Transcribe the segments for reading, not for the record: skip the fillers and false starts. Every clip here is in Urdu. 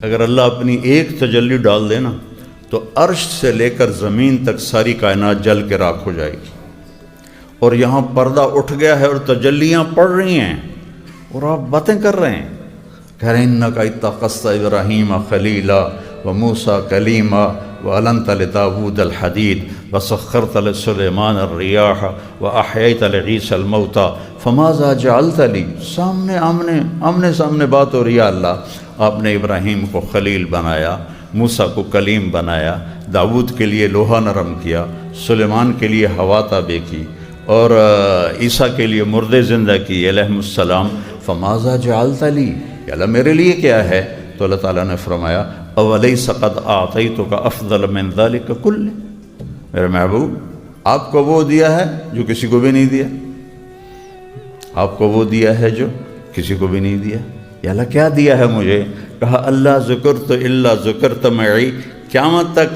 اگر اللہ اپنی ایک تجلی ڈال دے نا تو عرش سے لے کر زمین تک ساری کائنات جل کے راکھ ہو جائے گی، اور یہاں پردہ اٹھ گیا ہے اور تجلیاں پڑ رہی ہیں اور آپ باتیں کر رہے ہیں، کہہ رہے ہیں اِنَّکَ اتَّخَذْتَ إِبْرَاهِیمَ خَلِیلًا وَمُوسَىٰ کَلِیمًا وَأَلَنْتَ لِدَاوُودَ الْحَدِیدَ وَسَخَّرْتَ لِسُلَیمَانَ الرِّیَاحَ وَأَحْیَیْتَ لِعِیسَىٰ الْمَوْتَىٰ فَمَاذَا جَعَلْتَ لِی، آمنے سامنے بات ہو رہی ہے۔ اللہ آپ نے ابراہیم کو خلیل بنایا، موسیٰ کو کلیم بنایا، داؤد کے لیے لوہا نرم کیا، سلیمان کے لیے ہوا تابع کی، اور عیسیٰ کے لیے مردے زندہ کی علیہ السلام۔ فماذا جعلت لی، کہ اللہ میرے لیے کیا ہے؟ تو اللہ تعالیٰ نے فرمایا اولیس قد اعطیتک افضل من ذلک کلہ، میرے محبوب آپ کو وہ دیا ہے جو کسی کو بھی نہیں دیا، آپ کو وہ دیا ہے جو کسی کو بھی نہیں دیا۔ یا اللہ کیا دیا ہے مجھے؟ کہا اللہ ذکرت الا ذکرت معی، قیامت تک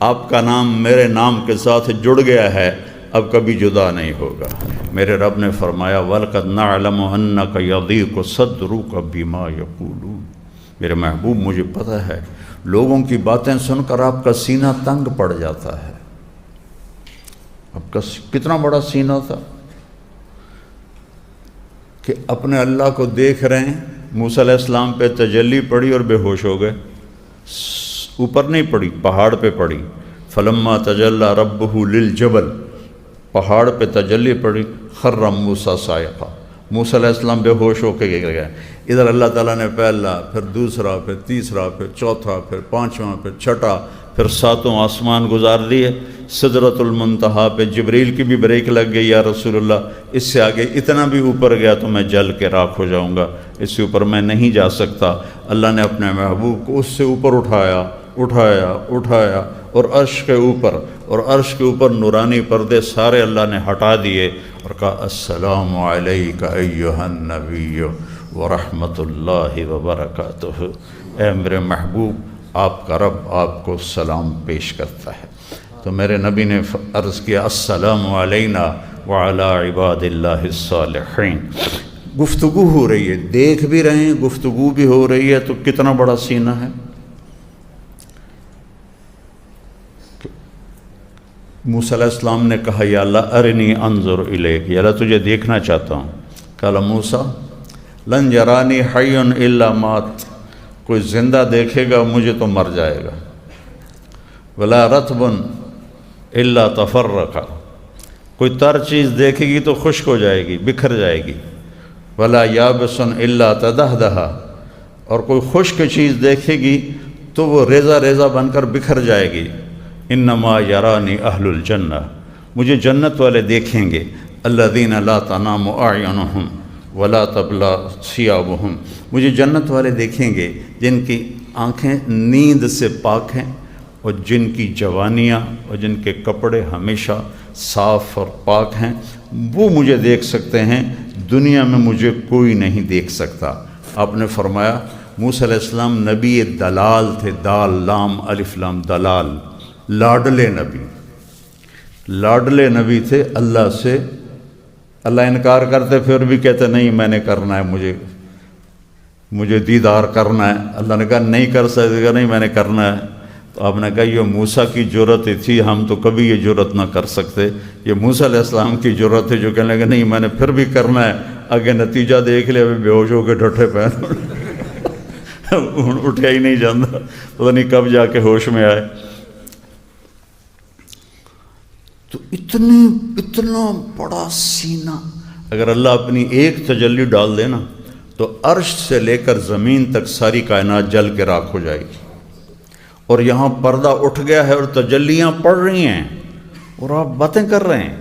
آپ کا نام میرے نام کے ساتھ جڑ گیا ہے، اب کبھی جدا نہیں ہوگا۔ میرے رب نے فرمایا وَلَقَدْ نَعْلَمُ أَنَّكَ يَضِيقُ صَدْرُكَ بِمَا يَقُولُونَ، میرے محبوب مجھے پتہ ہے لوگوں کی باتیں سن کر آپ کا سینہ تنگ پڑ جاتا ہے۔ آپ کا کتنا بڑا سینہ تھا کہ اپنے اللہ کو دیکھ رہے ہیں، موسیٰ علیہ السلام پہ تجلی پڑی اور بے ہوش ہو گئے، اوپر نہیں پڑی، پہاڑ پہ پڑی۔ فلما تجلی ربہ للجبل، پہاڑ پہ تجلی پڑی، خر موسیٰ صاعقہ، موسیٰ علیہ السلام بے ہوش ہو کے گر گئے۔ ادھر اللہ تعالیٰ نے پہلا، پھر دوسرا، پھر تیسرا، پھر چوتھا، پھر پانچواں، پھر چھٹا، پھر ساتوں آسمان گزار دیے۔ سدرۃ المنتہا پہ جبریل کی بھی بریک لگ گئی، یا رسول اللہ اس سے آگے اتنا بھی اوپر گیا تو میں جل کے راکھ ہو جاؤں گا، اس سے اوپر میں نہیں جا سکتا۔ اللہ نے اپنے محبوب کو اس سے اوپر اٹھایا اور عرش کے اوپر نورانی پردے سارے اللہ نے ہٹا دیے اور کہا السلام علیک ایھا النبی ورحمۃ اللہ وبرکاتہ، اے میرے محبوب آپ کا رب آپ کو سلام پیش کرتا ہے۔ تو میرے نبی نے عرض کیا السلام علینا وعلی عباد اللہ الصالحین۔ گفتگو ہو رہی ہے، دیکھ بھی رہے ہیں، گفتگو بھی ہو رہی ہے، تو کتنا بڑا سینہ ہے۔ موسیٰ علیہ السلام نے کہا یا اللہ ارنی انظر الیک، یا اللہ تجھے دیکھنا چاہتا ہوں۔ قال موسیٰ لن یرانی حی الا مات، کوئی زندہ دیکھے گا مجھے تو مر جائے گا۔ ولا رطب الا تفرق، کوئی تر چیز دیکھے گی تو خشک ہو جائے گی، بکھر جائے گی۔ ولا یابس الا تدہدہ، اور کوئی خشک چیز دیکھے گی تو وہ ریزہ ریزہ بن کر بکھر جائے گی۔ انما یرانی اہل الجنہ، مجھے جنت والے دیکھیں گے۔ الذین لا تنام اعینہم ولا تبلی ثیابہم، مجھے جنت والے دیکھیں گے جن کی آنکھیں نیند سے پاک ہیں اور جن کی جوانیاں اور جن کے کپڑے ہمیشہ صاف اور پاک ہیں، وہ مجھے دیکھ سکتے ہیں، دنیا میں مجھے کوئی نہیں دیکھ سکتا۔ آپ نے فرمایا موسیٰ علیہ السلام نبی دلال تھے، دال لام الف لام دلال، لاڈلے نبی تھے اللہ سے۔ اللہ انکار کرتے پھر بھی کہتے نہیں میں نے کرنا ہے، مجھے دیدار کرنا ہے۔ اللہ نے کہا نہیں کر سکتے، نہیں میں نے کرنا ہے۔ تو آپ نے کہا یہ موسیٰ کی جرت تھی، ہم تو کبھی یہ جرت نہ کر سکتے۔ یہ موسیٰ علیہ السلام کی جرت ہے جو کہنے لگے نہیں میں نے پھر بھی کرنا ہے، آگے نتیجہ دیکھ لے، ابھی بے ہوش ہو کے ڈھٹے پہن اٹھیا ہی نہیں جاتا، پتہ نہیں کب جا کے ہوش میں آئے۔ تو اتنا بڑا سینہ، اگر اللہ اپنی ایک تجلی ڈال دے نا تو عرش سے لے کر زمین تک ساری کائنات جل کے راکھ ہو جائے گی، اور یہاں پردہ اٹھ گیا ہے اور تجلیاں پڑ رہی ہیں اور آپ باتیں کر رہے ہیں،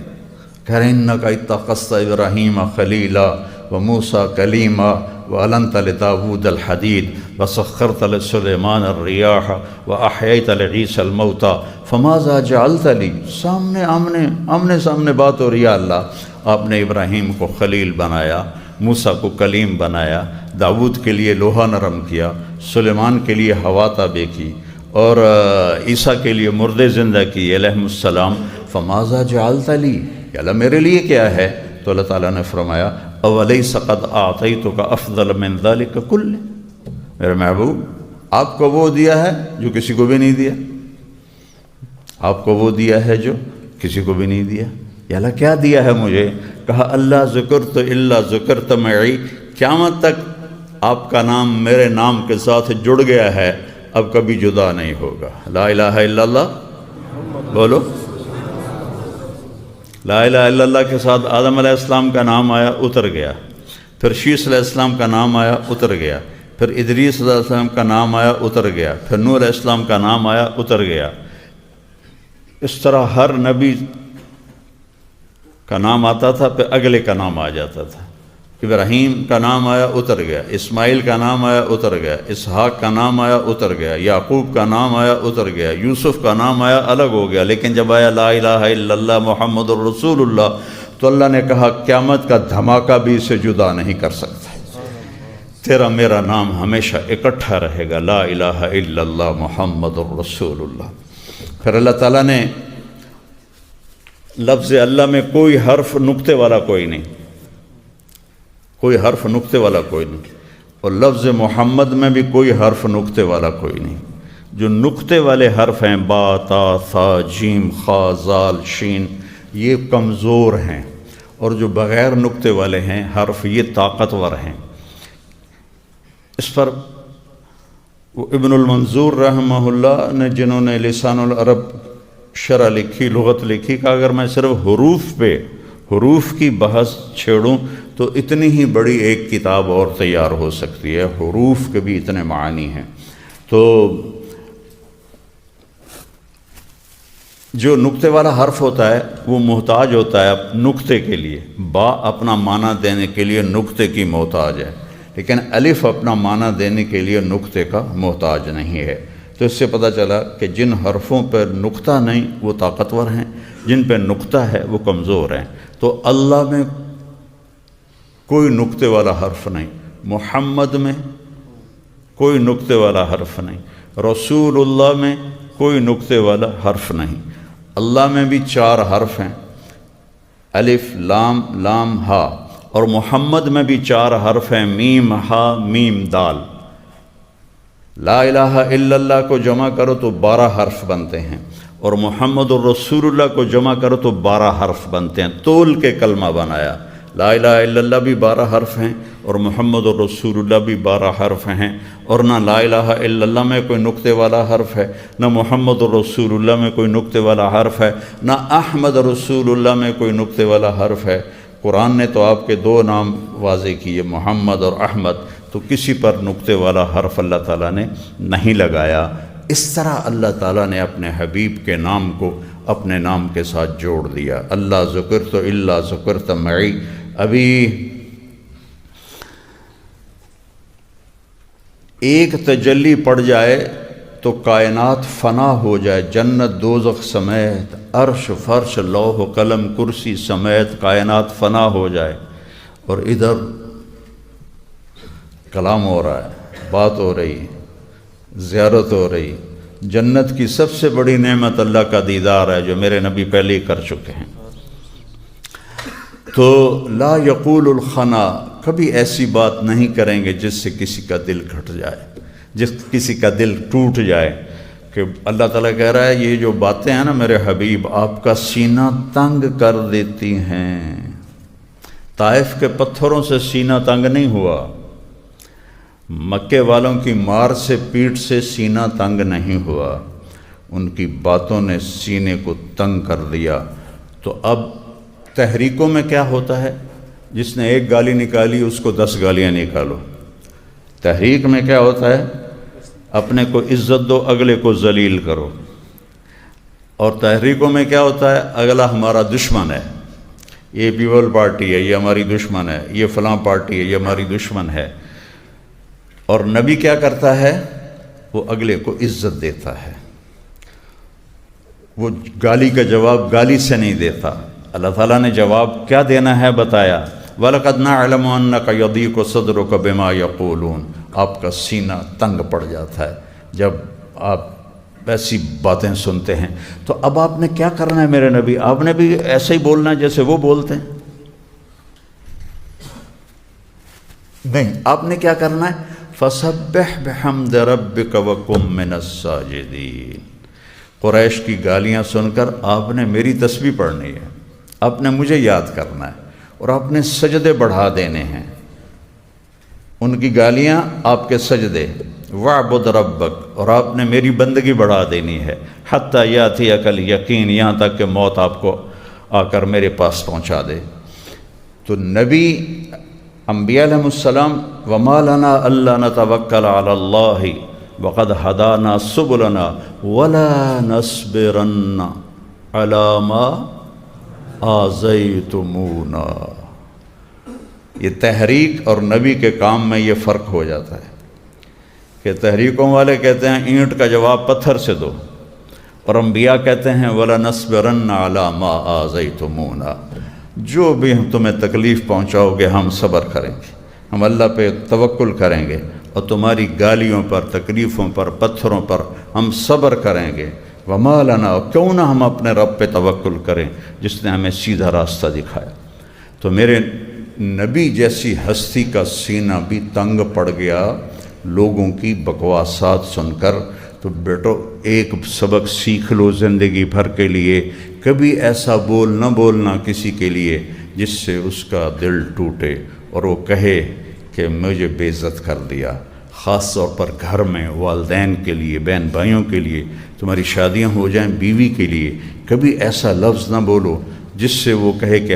کہہ رہے ہیں اِنَّکَ اتَّخَذْتَ إِبْرَاهِیمَ خَلِیلًا وَمُوسَىٰ کَلِیمًا وَأَلَنْتَ لِدَاوُودَ الْحَدِیدَ وَسَخَّرْتَ لِسُلَیمَانَ الرِّیَاحَ وَأَحْیَیْتَ لِعِیسَىٰ الْمَوْتَىٰ فَمَاذَا جَعَلْتَ لِی، آمنے سامنے بات ہو رہی ہے۔ اللہ آپ نے ابراہیم کو خلیل بنایا، موسیٰ کو کلیم بنایا، داؤد کے لیے لوہا نرم کیا، سلیمان کے لیے ہوا تابع کی، اور عیسیٰ کے لیے مردے زندہ کی علیہ السلام۔ فماذا جعلت لی، کہ اللہ میرے لیے کیا ہے؟ تو اللہ تعالیٰ نے فرمایا اولیس قد اعطیتک افضل من ذلک کلہ، میرے محبوب آپ کو وہ دیا ہے جو کسی کو بھی نہیں دیا، آپ کو وہ دیا ہے جو کسی کو بھی نہیں دیا۔ یا اللہ کیا دیا ہے مجھے؟ کہا اللہ ذکرت الا ذکرت معی، قیامت تک آپ کا نام میرے نام کے ساتھ جڑ گیا ہے، اب کبھی جدا نہیں ہوگا۔ لا الہ الا اللہ بولو۔ لا الہ الا اللہ کے ساتھ آدم علیہ السلام کا نام آیا، اتر گیا، پھر شیس علیہ السلام کا نام آیا، اتر گیا، پھر ادریس علیہ السلام کا نام آیا، اتر گیا، پھر نوح علیہ السلام کا نام آیا، اتر گیا۔ اس طرح ہر نبی کا نام آتا تھا، پھر اگلے کا نام آ جاتا تھا۔ ابراہیم کا نام آیا، اتر گیا، اسماعیل کا نام آیا، اتر گیا، اسحاق کا نام آیا، اتر گیا، یعقوب کا نام آیا، اتر گیا، یوسف کا نام آیا، الگ ہو گیا۔ لیکن جب آیا لا الہ الا اللہ محمد الرسول اللہ، تو اللہ نے کہا قیامت کا دھماکہ بھی اسے جدا نہیں کر سکتا، تیرا میرا نام ہمیشہ اکٹھا رہے گا، لا الہ الا اللہ محمد الرسول اللہ۔ پھر اللہ تعالیٰ نے لفظ اللہ میں کوئی حرف نقطے والا کوئی نہیں، کوئی حرف نقطے والا کوئی نہیں، اور لفظ محمد میں بھی کوئی حرف نقطے والا کوئی نہیں۔ جو نقطے والے حرف ہیں با، تا، ثا، جیم، خا، زال، شین، یہ کمزور ہیں، اور جو بغیر نقطے والے ہیں حرف یہ طاقتور ہیں۔ اس پر وہ ابن المنظور رحمہ اللہ نے، جنہوں نے لسان العرب شرح لکھی، لغت لکھی، کہ اگر میں صرف حروف کی بحث چھیڑوں تو اتنی ہی بڑی ایک کتاب اور تیار ہو سکتی ہے، حروف کے بھی اتنے معانی ہیں۔ تو جو نقطے والا حرف ہوتا ہے وہ محتاج ہوتا ہے نقطے کے لیے، با اپنا معنی دینے کے لیے نقطے کی محتاج ہے، لیکن الف اپنا معنی دینے کے لیے نقطے کا محتاج نہیں ہے۔ تو اس سے پتہ چلا کہ جن حرفوں پر نقطہ نہیں وہ طاقتور ہیں، جن پہ نقطہ ہے وہ کمزور ہیں۔ تو اللہ میں کوئی نقطے والا حرف نہیں، محمد میں کوئی نقطے والا حرف نہیں، رسول اللہ میں کوئی نقطے والا حرف نہیں۔ اللہ میں بھی 4 حرف ہیں، الف، لام، لام، ہا، اور محمد میں بھی 4 حرف ہیں، میم، ہا، میم، دال۔ لا الہ الا اللہ کو جمع کرو تو 12 حرف بنتے ہیں، اور محمد الرسول اللہ کو جمع کرو تو 12 حرف بنتے ہیں، تول کے کلمہ بنایا۔ لا الہ الا اللہ بھی 12 حرف ہیں، اور محمد الرسول اللہ بھی 12 حرف ہیں، اور نہ لا الہ الا اللہ میں کوئی نقطے والا حرف ہے، نہ محمد الرسول اللہ میں کوئی نقطے والا حرف ہے، نہ احمد رسول اللہ میں کوئی نقطے والا حرف ہے۔ قرآن نے تو آپ کے 2 نام واضح کیے، محمد اور احمد، تو کسی پر نقطے والا حرف اللہ تعالیٰ نے نہیں لگایا۔ اس طرح اللہ تعالیٰ نے اپنے حبیب کے نام کو اپنے نام کے ساتھ جوڑ دیا۔ اللہ ذکرت الا ذکرت معی۔ ابھی ایک تجلی پڑ جائے تو کائنات فنا ہو جائے، جنت دوزخ سمیت، عرش فرش لوح و قلم کرسی سمیت کائنات فنا ہو جائے، اور ادھر کلام ہو رہا ہے، بات ہو رہی، زیارت ہو رہی۔ جنت کی سب سے بڑی نعمت اللہ کا دیدار ہے، جو میرے نبی پہلے ہی کر چکے ہیں۔ تو لا یقول الخنا، کبھی ایسی بات نہیں کریں گے جس سے کسی کا دل گھٹ جائے، کسی کا دل ٹوٹ جائے، کہ اللہ تعالیٰ کہہ رہا ہے یہ جو باتیں ہیں نا میرے حبیب، آپ کا سینہ تنگ کر دیتی ہیں۔ طائف کے پتھروں سے سینہ تنگ نہیں ہوا، مکے والوں کی مار سے، پیٹ سے سینہ تنگ نہیں ہوا، ان کی باتوں نے سینے کو تنگ کر دیا۔ تو اب تحریکوں میں کیا ہوتا ہے، جس نے 1 گالی نکالی اس کو 10 گالیاں نکالو۔ تحریک میں کیا ہوتا ہے، اپنے کو عزت دو، اگلے کو ذلیل کرو۔ اور تحریکوں میں کیا ہوتا ہے، اگلا ہمارا دشمن ہے، یہ پیپل پارٹی ہے، یہ ہماری دشمن ہے، یہ فلاں پارٹی ہے، یہ ہماری دشمن ہے۔ اور نبی کیا کرتا ہے، وہ اگلے کو عزت دیتا ہے، وہ گالی کا جواب گالی سے نہیں دیتا۔ اللہ تعالیٰ نے جواب کیا دینا ہے بتایا، وَلَقَدْ نَعْلَمُ أَنَّكَ يَضِيقُ صَدْرُكَ بِمَا يَقُولُونَ۔ آپ کا سینہ تنگ پڑ جاتا ہے جب آپ ایسی باتیں سنتے ہیں۔ تو اب آپ نے کیا کرنا ہے میرے نبی، آپ نے بھی ایسے ہی بولنا ہے جیسے وہ بولتے ہیں؟ نہیں، آپ نے کیا کرنا ہے، فسبح بحمد ربک وکن من الساجدین۔ قریش کی گالیاں سن کر آپ نے میری تسبیح پڑھنی ہے، آپ نے مجھے یاد کرنا ہے، اور آپ نے سجدے بڑھا دینے ہیں۔ ان کی گالیاں آپ کے سجدے، وَاعْبُدْ رَبَّكَ، اور آپ نے میری بندگی بڑھا دینی ہے، حَتَّى يَأْتِيَكَ الْيَقِينُ، یہاں تک کہ موت آپ کو آ کر میرے پاس پہنچا دے۔ تو نبی انبیاء علیہ السلام، وَمَا لَنَا أَلَّا نَتَوَكَّلَ عَلَى اللَّهِ وَقَدْ هَدَانَا سُبُلَنَا وَلَا نَصْبِرَنَّ عَلَى مَا آذَيْتُمُونَا۔ یہ تحریک اور نبی کے کام میں یہ فرق ہو جاتا ہے کہ تحریکوں والے کہتے ہیں اینٹ کا جواب پتھر سے دو، اور انبیاء کہتے ہیں وَلَنَصْبِرَنَّ عَلَى مَا آذَيْتُمُونَا، جو بھی ہم تمہیں تکلیف پہنچاؤ گے ہم صبر کریں گے، ہم اللہ پہ توکل کریں گے، اور تمہاری گالیوں پر، تکلیفوں پر، پتھروں پر ہم صبر کریں گے۔ وَمَا لَنَا، کیوں نہ ہم اپنے رب پہ توکل کریں جس نے ہمیں سیدھا راستہ دکھایا۔ تو میرے نبی جیسی ہستی کا سینہ بھی تنگ پڑ گیا لوگوں کی بکواسات سن کر۔ تو بیٹو ایک سبق سیکھ لو زندگی بھر کے لیے، کبھی ایسا بول نہ بولنا کسی کے لیے جس سے اس کا دل ٹوٹے اور وہ کہے کہ مجھے بے عزت کر دیا۔ خاص طور پر گھر میں والدین کے لیے، بہن بھائیوں کے لیے، تمہاری شادیاں ہو جائیں بیوی کے لیے، کبھی ایسا لفظ نہ بولو جس سے وہ کہے کہ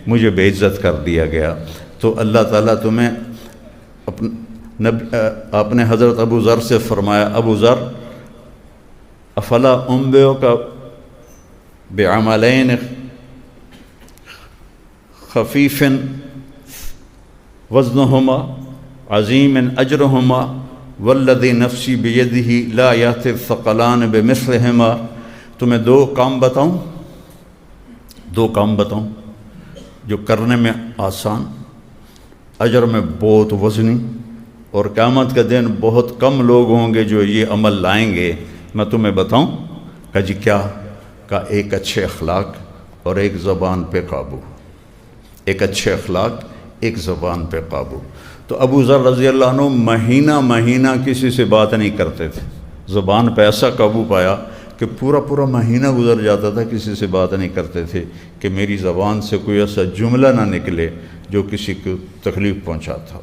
مجھے بے عزت کر دیا گیا۔ تو اللہ تعالیٰ تمہیں آپ نے حضرت ابو ذر سے فرمایا، ابو ذر افلا انبئک بعملین خفیف وزنہما عظیم اجرہما والذی نفسی بیدہ لا یأتی الثقلان بمثلہما۔ تمہیں دو کام بتاؤں جو کرنے میں آسان، اجر میں بہت وزنی، اور قیامت کا دن بہت کم لوگ ہوں گے جو یہ عمل لائیں گے۔ میں تمہیں بتاؤں؟ کہا جی کیا؟ کہا ایک اچھے اخلاق اور ایک زبان پہ قابو۔ ایک اچھے اخلاق، ایک زبان پہ قابو۔ تو ابو ذر رضی اللہ عنہ مہینہ کسی سے بات نہیں کرتے تھے، زبان پہ ایسا قابو پایا کہ پورا مہینہ گزر جاتا تھا کسی سے بات نہیں کرتے تھے کہ میری زبان سے کوئی ایسا جملہ نہ نکلے جو کسی کو تکلیف پہنچاتا ہو۔